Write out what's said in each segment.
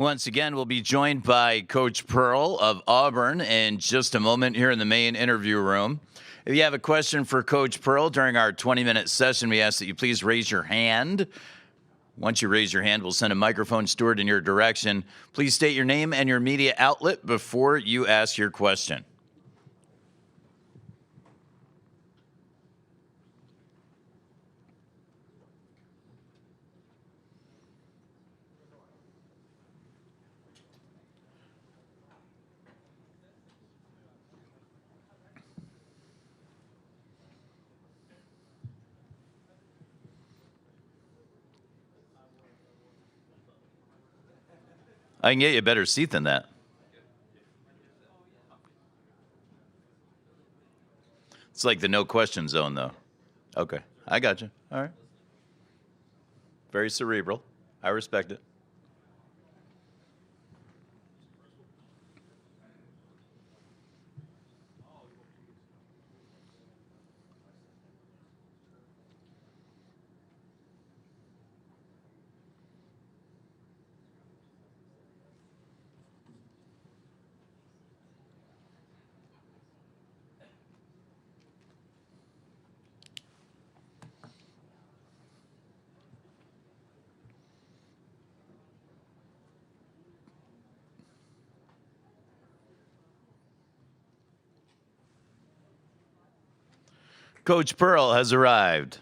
Once again, we'll be joined by Coach Pearl of Auburn in just a moment here in the main interview room. If you have a question for Coach Pearl during our 20-minute session, we ask that you please raise your hand. Once you raise your hand, we'll send a microphone steward in your direction. Please state your name and your media outlet before you ask your question. I can get you a better seat than that. It's like the no question zone, though. Okay, I got you. All right. Very cerebral. I respect it. Coach Pearl has arrived.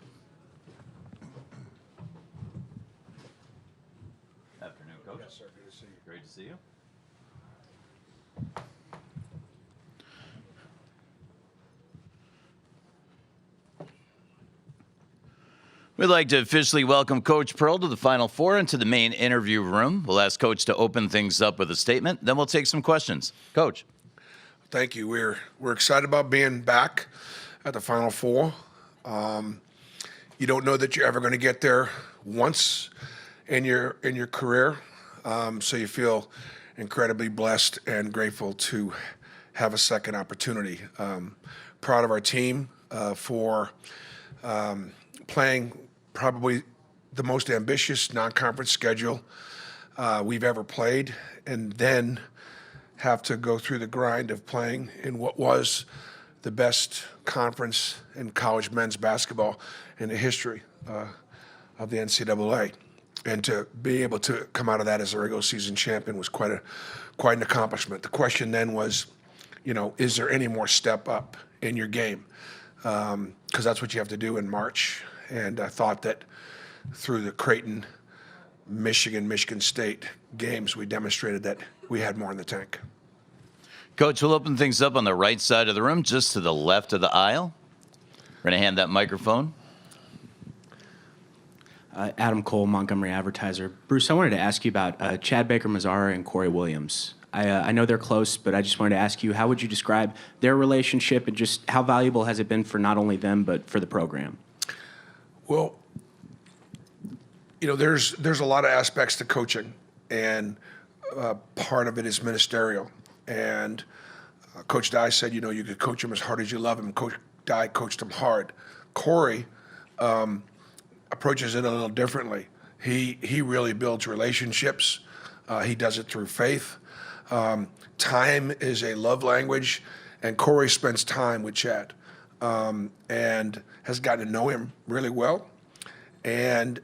Afternoon, Coach. Yes, sir. Good to see you. Great to see you. We'd like to officially welcome Coach Pearl to the Final Four and to the main interview room. We'll ask Coach to open things up with a statement, then we'll take some questions. Coach. Thank you. We're excited about being back at the Final Four. You don't know that you're ever going to get there once in your career, so you feel incredibly blessed and grateful to have a second opportunity. Proud of our team for playing probably the most ambitious non-conference schedule we've ever played, and then have to go through the grind of playing in what was the best conference in college men's basketball in the history of the NCAA. And to be able to come out of that as a regular season champion was quite an accomplishment. The question then was, is there any more step up in your game? Because that's what you have to do in March. And I thought that through the Creighton, Michigan State games, we demonstrated that we had more in the tank. Coach, we'll open things up on the right side of the room, just to the left of the aisle. We're going to hand that microphone. Adam Cole, Montgomery Advertiser. Bruce, I wanted to ask you about Chad Baker-Mazara and Corey Williams. I know they're close, but I just wanted to ask you, how would you describe their relationship, and just how valuable has it been for not only them but for the program? Well, there's a lot of aspects to coaching, and part of it is ministerial. And Coach Dye said, you could coach him as hard as you love him. Coach Dye coached him hard. Corey approaches it a little differently. He really builds relationships. He does it through faith. Time is a love language, and Corey spends time with Chad and has gotten to know him really well, and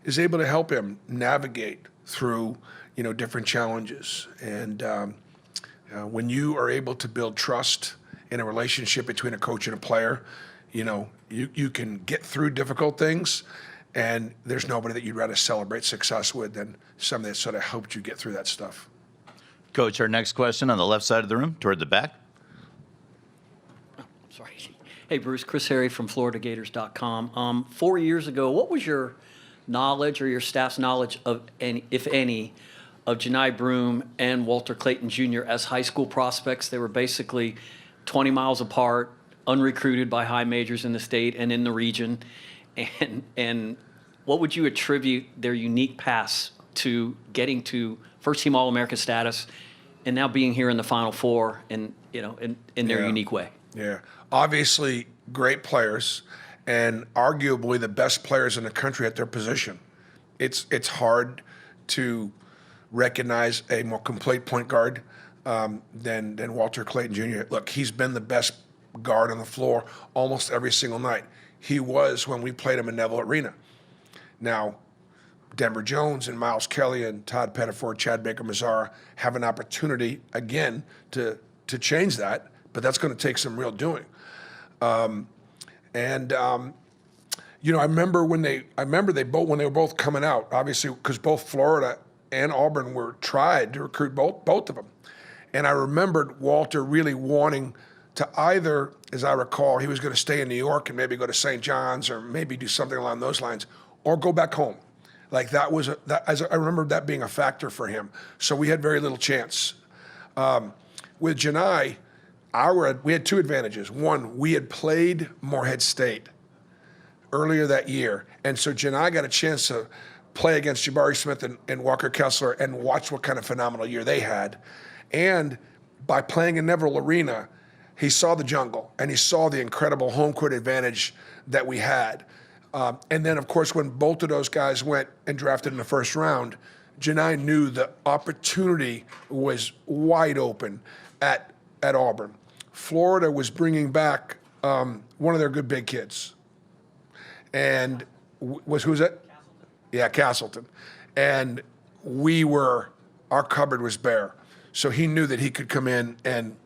is able to help him navigate through different challenges. And when you are able to build trust in a relationship between a coach and a player, you can get through difficult things, and there's nobody that you'd rather celebrate success with than somebody that sort of helped you get through that stuff. Coach, our next question on the left side of the room, toward the back. Sorry. Hey, Bruce. Chris Harry from FloridaGators.com. 4 years ago, what was your knowledge, or your staff's knowledge of, if any, of Janai Broome and Walter Clayton Jr. as high school prospects? They were basically 20 miles apart, unrecruited by high majors in the state and in the region. And what would you attribute their unique paths to getting to first-team All-American status and now being here in the Final Four in their unique way? Yeah. Obviously, great players, and arguably the best players in the country at their position. It's hard to recognize a more complete point guard than Walter Clayton Jr. Look, he's been the best guard on the floor almost every single night. He was when we played him in Neville Arena. Now, Denver Jones and Miles Kelly and Todd Pettiford, Chad Baker-Mazara have an opportunity again to change that, but that's going to take some real doing. You know, I remember when they were both coming out, obviously, because both Florida and Auburn were tried to recruit both of them. And I remembered Walter really wanting to either, as I recall, he was going to stay in New York and maybe go to St. John's or maybe do something along those lines, or go back home. Like I remember that being a factor for him. So we had very little chance. With Janai, we had two advantages. One, we had played Morehead State earlier that year, and so Janai got a chance to play against Jabari Smith and Walker Kessler and watch what kind of phenomenal year they had. And by playing in Neville Arena, he saw the jungle and he saw the incredible home court advantage that we had. And then, of course, when both of those guys went and drafted in the first round, Janai knew the opportunity was wide open at Auburn. Florida was bringing back one of their good big kids. And who's that? Yeah, Castleton. And our cupboard was bare. So he knew that he could come in and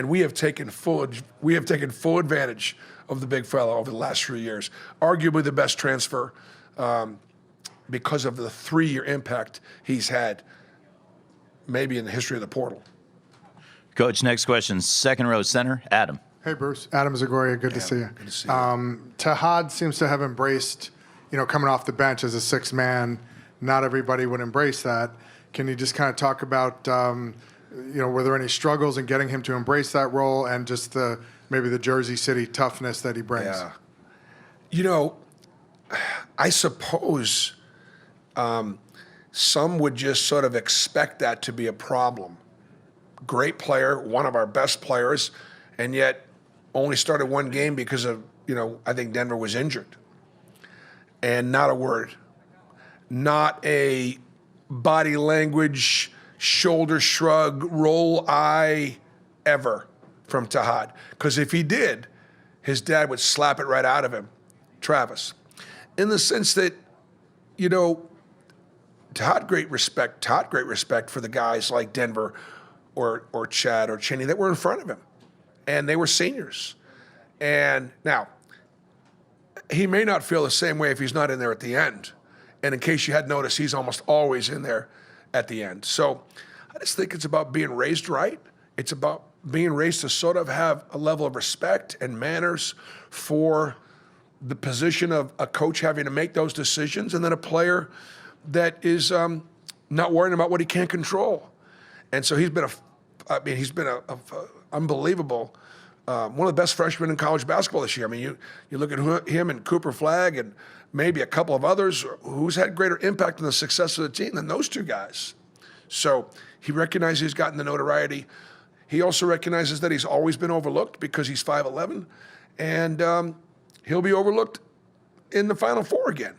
we have taken full advantage of the big fella over the last 3 years. Arguably the best transfer because of the 3-year impact he's had, maybe in the history of the portal. Coach, next question, second row center, Adam. Hey, Bruce. Adam Zagoria, good to see you. Good to see you. Tahad seems to have embraced, coming off the bench as a sixth man. Not everybody would embrace that. Can you just kind of talk about, were there any struggles in getting him to embrace that role and just maybe the Jersey City toughness that he brings? Yeah. I suppose some would just sort of expect that to be a problem. Great player, one of our best players, and yet only started one game because of, I think Denver was injured. And not a word. Not a body language, shoulder shrug, roll eye ever from Tahad. Because if he did, his dad would slap it right out of him, Travis. In the sense that, Tahad great respect for the guys like Denver or Chad or Cheney that were in front of him. And they were seniors. And now, he may not feel the same way if he's not in there at the end. And in case you hadn't noticed, he's almost always in there at the end. So I just think it's about being raised right. It's about being raised to sort of have a level of respect and manners for the position of a coach having to make those decisions, and then a player that is not worrying about what he can't control. And so he's been a unbelievable, one of the best freshmen in college basketball this year. I mean, you look at him and Cooper Flagg and maybe a couple of others who's had greater impact on the success of the team than those two guys. So he recognizes he's gotten the notoriety. He also recognizes that he's always been overlooked because he's 5'11", and he'll be overlooked in the Final Four again.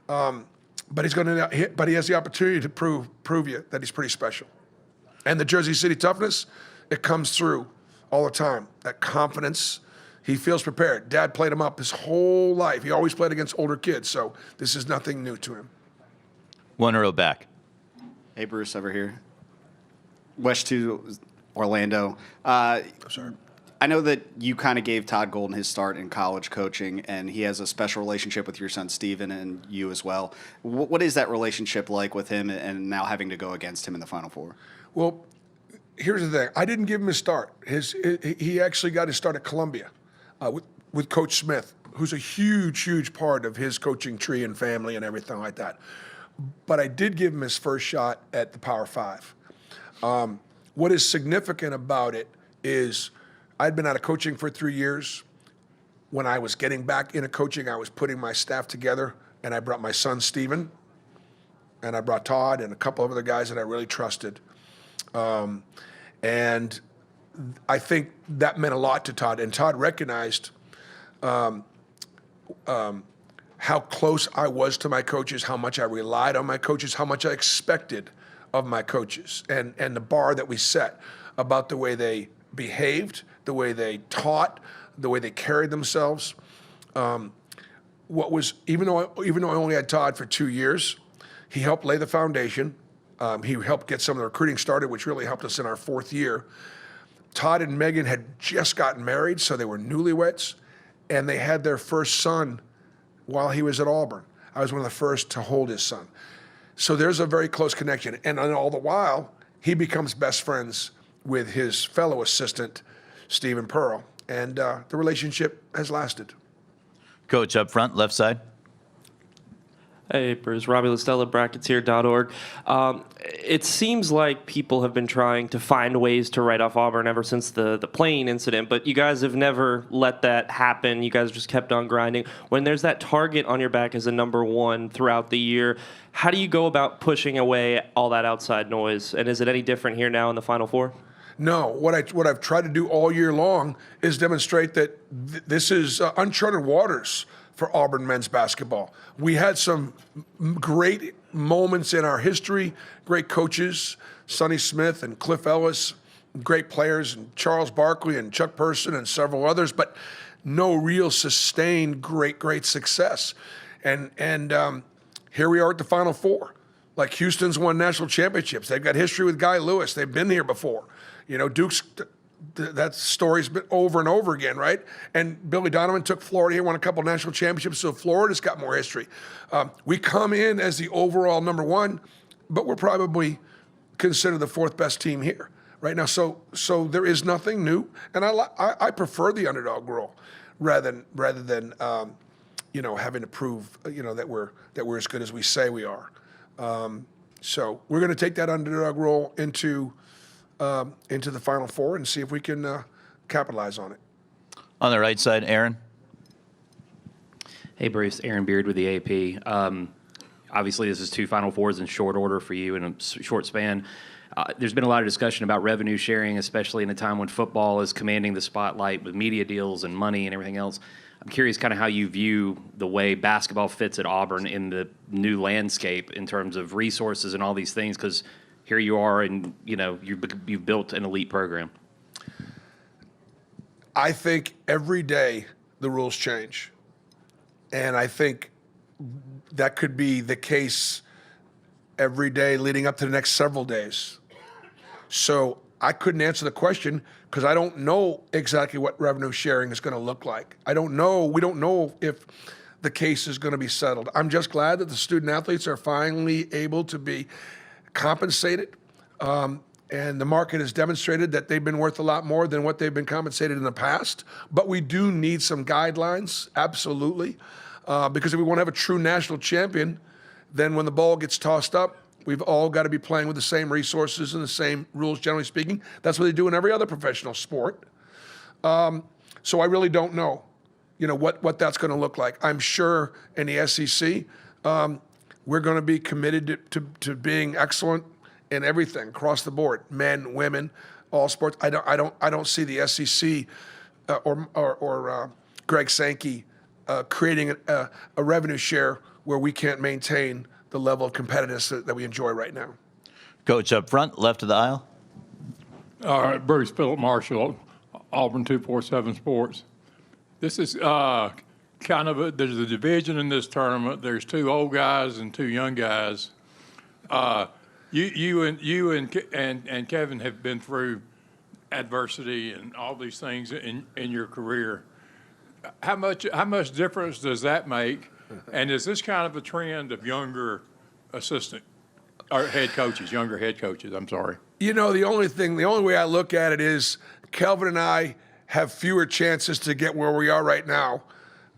But he has the opportunity to prove you that he's pretty special. And the Jersey City toughness, it comes through all the time. That confidence, he feels prepared. Dad played him up his whole life. He always played against older kids, so this is nothing new to him. One row back. Hey, Bruce, over here. West to Orlando. I'm sorry. I know that you kind of gave Todd Golden his start in college coaching, and he has a special relationship with your son Steven and you as well. What is that relationship like with him and now having to go against him in the Final Four? Well, here's the thing. I didn't give him his start. He actually got his start at Columbia with Coach Smith, who's a huge, huge part of his coaching tree and family and everything like that. But I did give him his first shot at the Power Five. What is significant about it is I'd been out of coaching for 3 years. When I was getting back into coaching, I was putting my staff together, and I brought my son, Steven, and I brought Todd and a couple of other guys that I really trusted. And I think that meant a lot to Todd. And Todd recognized how close I was to my coaches, how much I relied on my coaches, how much I expected of my coaches and the bar that we set about the way they behaved, the way they taught, the way they carried themselves. What was even though I only had Todd for 2 years, he helped lay the foundation. He helped get some of the recruiting started, which really helped us in our 4th year. Todd and Megan had just gotten married, so they were newlyweds, and they had their first son while he was at Auburn. I was one of the first to hold his son. So there's a very close connection. And all the while, he becomes best friends with his fellow assistant, Stephen Pearl. And the relationship has lasted. Coach up front, left side. Hey, Bruce. Robbie Listella, bracketshere.org. It seems like people have been trying to find ways to write off Auburn ever since the plane incident, but you guys have never let that happen. You guys just kept on grinding. When there's that target on your back as a number 1 throughout the year, how do you go about pushing away all that outside noise? And is it any different here now in the Final Four? No, what I've tried to do all year long is demonstrate that this is uncharted waters for Auburn men's basketball. We had some great moments in our history, great coaches, Sonny Smith and Cliff Ellis, great players, and Charles Barkley and Chuck Person and several others, but no real sustained great success. And here we are at the Final Four. Like Houston's won national championships. They've got history with Guy Lewis. They've been here before. You know, Duke's, that story's been over and over again, right? And Billy Donovan took Florida here, won a couple national championships, so Florida's got more history. We come in as the overall number 1, but we're probably considered the 4th best team here right now. So there is nothing new, and I prefer the underdog role rather than having to prove that we're as good as we say we are. So we're going to take that underdog role into the Final Four and see if we can capitalize on it. On the right side, Aaron. Hey, Bruce. Aaron Beard with the AP. Obviously, this is 2 Final Fours in short order for you in a short span. There's been a lot of discussion about revenue sharing, especially in a time when football is commanding the spotlight with media deals and money and everything else. I'm curious kind of how you view the way basketball fits at Auburn in the new landscape in terms of resources and all these things, because here you are and, you've built an elite program. I think every day the rules change. And I think that could be the case every day leading up to the next several days. So I couldn't answer the question because I don't know exactly what revenue sharing is going to look like. I don't know. We don't know if the case is going to be settled. I'm just glad that the student athletes are finally able to be compensated. And the market has demonstrated that they've been worth a lot more than what they've been compensated in the past. But we do need some guidelines, absolutely. Because if we want to have a true national champion, then when the ball gets tossed up, we've all got to be playing with the same resources and the same rules, generally speaking. That's what they do in every other professional sport. So I really don't know, what that's going to look like. I'm sure in the SEC, we're going to be committed to being excellent in everything across the board, men, women, all sports. I don't see the SEC or Greg Sankey creating a revenue share where we can't maintain the level of competitiveness that we enjoy right now. Coach up front, left of the aisle. All right, Bruce Philip Marshall, Auburn 247 Sports. This is kind of there's a division in this tournament. There's 2 old guys and 2 young guys. You and Kevin have been through adversity and all these things in your career. How much difference does that make? And is this kind of a trend of younger assistant or younger head coaches? I'm sorry. The only way I look at it is Kelvin and I have fewer chances to get where we are right now,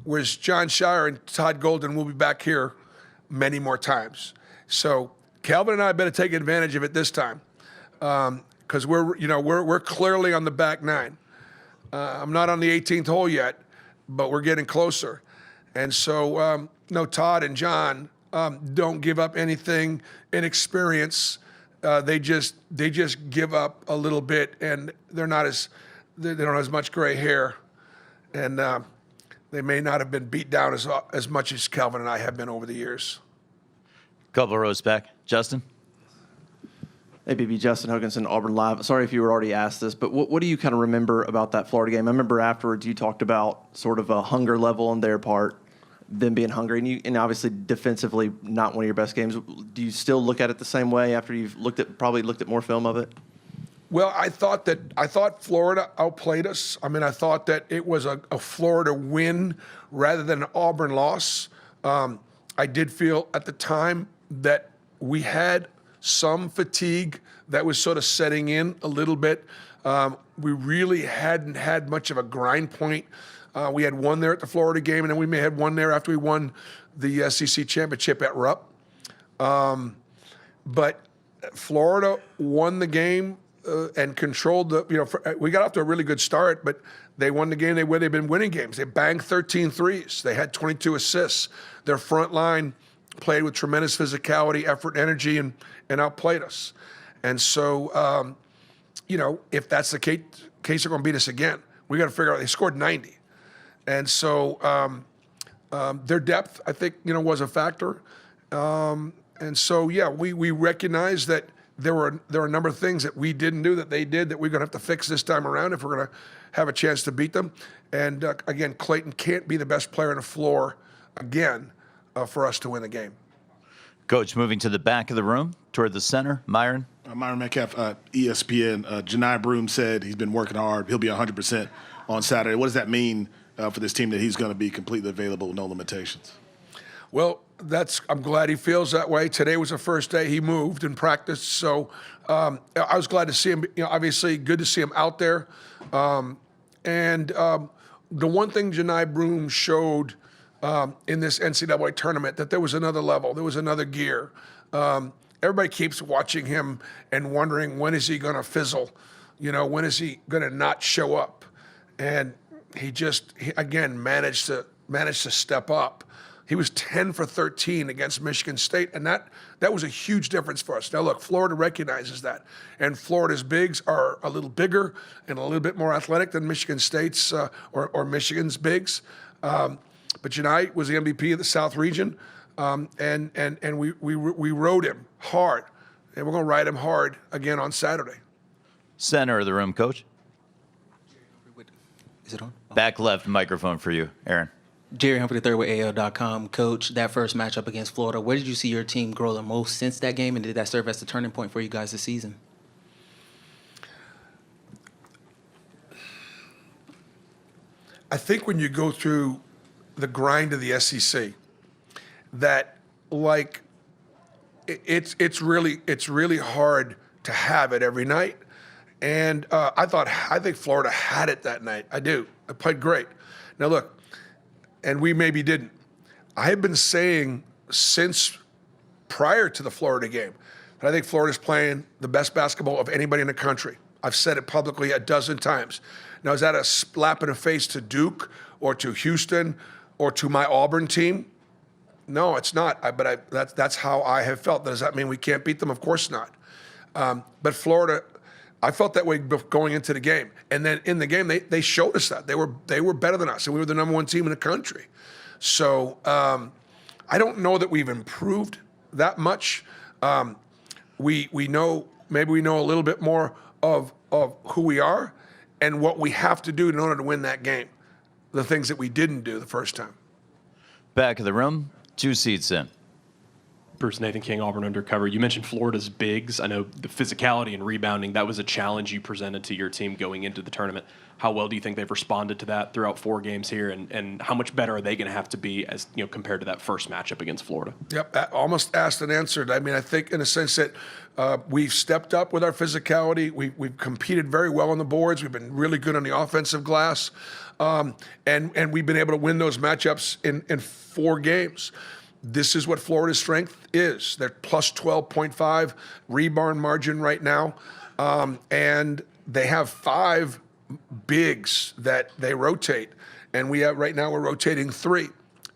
whereas John Shire and Todd Golden will be back here many more times. So Kelvin and I better take advantage of it this time, because we're clearly on the back 9. I'm not on the 18th hole yet, but we're getting closer. And so, Todd and John don't give up anything in experience. They just give up a little bit, and they don't have as much gray hair, and they may not have been beat down as much as Kelvin and I have been over the years. Couple of rows back, Justin. ABB Justin Hoganson, Auburn Live. Sorry if you were already asked this, but what do you kind of remember about that Florida game? I remember afterwards you talked about sort of a hunger level on their part, them being hungry, and obviously defensively not one of your best games. Do you still look at it the same way after you've probably looked at more film of it? Well, I thought Florida outplayed us. I mean, I thought that it was a Florida win rather than an Auburn loss. I did feel at the time that we had some fatigue that was sort of setting in a little bit. We really hadn't had much of a grind point. We had one there at the Florida game, and then we may have one there after we won the SEC championship at Rupp. But Florida won the game and controlled the. We got off to a really good start, but they won the game the way they've been winning games. They banged 13 threes. They had 22 assists. Their front line played with tremendous physicality, effort, energy, and outplayed us. And so, if that's the case, they're going to beat us again. We got to figure out. They scored 90, and so their depth, I think, was a factor. And so, yeah, we recognize that there were a number of things that we didn't do that they did that we're going to have to fix this time around if we're going to have a chance to beat them. And again, Clayton can't be the best player on the floor again for us to win the game. Coach, moving to the back of the room, toward the center, Myron. Myron Metcalf, ESPN. Janai Broome said he's been working hard. He'll be 100% on Saturday. What does that mean for this team that he's going to be completely available with no limitations? Well, I'm glad he feels that way. Today was the first day he moved and practiced, so I was glad to see him. Obviously, good to see him out there. And the one thing Janai Broome showed in this NCAA tournament, that there was another level, there was another gear. Everybody keeps watching him and wondering, when is he going to fizzle? When is he going to not show up? And he again managed to step up. He was 10 for 13 against Michigan State, and that was a huge difference for us. Now, look, Florida recognizes that, and Florida's bigs are a little bigger and a little bit more athletic than Michigan State's or Michigan's bigs. But Janai was the MVP of the South region, and we rode him hard, and we're going to ride him hard again on Saturday. Center of the room, Coach. Is it on? Back left microphone for you, Aaron. Jerry Humphrey III with AL.com. Coach, that first matchup against Florida, where did you see your team grow the most since that game, and did that serve as the turning point for you guys this season? I think when you go through the grind of the SEC, that it's really hard to have it every night. And I think Florida had it that night. I do. I played great. Now look, and we maybe didn't. I have been saying since prior to the Florida game that I think Florida's playing the best basketball of anybody in the country. I've said it publicly a dozen times. Now, is that a slap in the face to Duke or to Houston or to my Auburn team? No, it's not. That's how I have felt. Does that mean we can't beat them? Of course not. But Florida, I felt that way going into the game. And then in the game, they showed us that. They were better than us, and we were the number one team in the country. So I don't know that we've improved that much. We know a little bit more of who we are and what we have to do in order to win that game, the things that we didn't do the first time. Back of the room, 2 seats in. Bruce, Nathan King, Auburn Undercover. You mentioned Florida's bigs. I know the physicality and rebounding, that was a challenge you presented to your team going into the tournament. How well do you think they've responded to that throughout 4 games here, and how much better are they going to have to be as compared to that first matchup against Florida? Yep, almost asked and answered. I mean, I think in a sense that we've stepped up with our physicality. We've competed very well on the boards. We've been really good on the offensive glass, and we've been able to win those matchups in 4 games. This is what Florida's strength is. They're plus 12.5 rebound margin right now, and they have 5 bigs that they rotate, and right now we're rotating 3.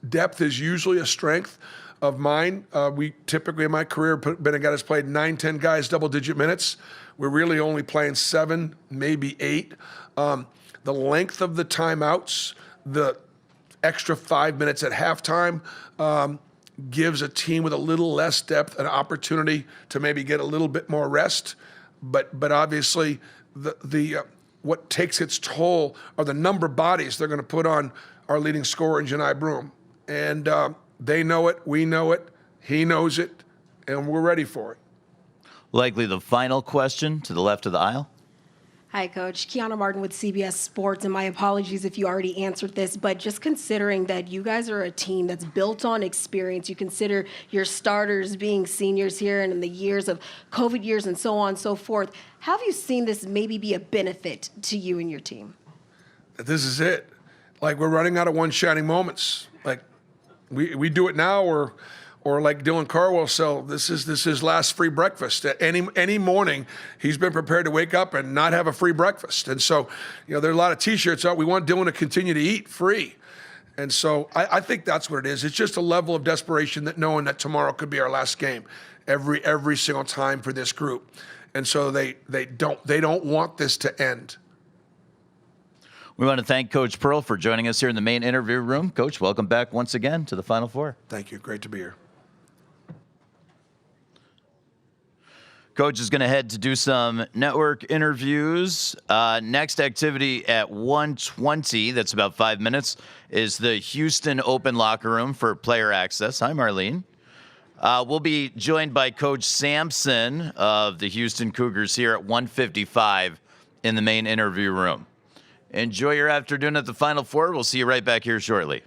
Depth is usually a strength of mine. We typically in my career been a guy that's played 9, 10 guys double-digit minutes. We're really only playing 7, maybe 8. The length of the timeouts, the extra 5 minutes at halftime, gives a team with a little less depth an opportunity to maybe get a little bit more rest. But obviously, what takes its toll are the number of bodies they're going to put on our leading scorer in Janai Broom. And they know it, we know it, he knows it, and we're ready for it. Likely the final question to the left of the aisle. Hi, Coach. Kiana Martin with CBS Sports, and my apologies if you already answered this, but just considering that you guys are a team that's built on experience, you consider your starters being seniors here and in the years of COVID years and so on and so forth, how have you seen this maybe be a benefit to you and your team? This is it. Like, we're running out of one shining moments. Like, we do it now, or like Dylan Carwell said, this is his last free breakfast. Any morning, he's been prepared to wake up and not have a free breakfast. And so, there are a lot of T-shirts out. We want Dylan to continue to eat free. And so I think that's what it is. It's just a level of desperation that knowing that tomorrow could be our last game every single time for this group. And so they don't want this to end. We want to thank Coach Pearl for joining us here in the main interview room. Coach, welcome back once again to the Final Four. Thank you. Great to be here. Coach is going to head to do some network interviews. Next activity at 1:20, that's about 5 minutes, is the Houston Open Locker Room for player access. Hi, Marlene. We'll be joined by Coach Sampson of the Houston Cougars here at 1:55 in the main interview room. Enjoy your afternoon at the Final Four. We'll see you right back here shortly.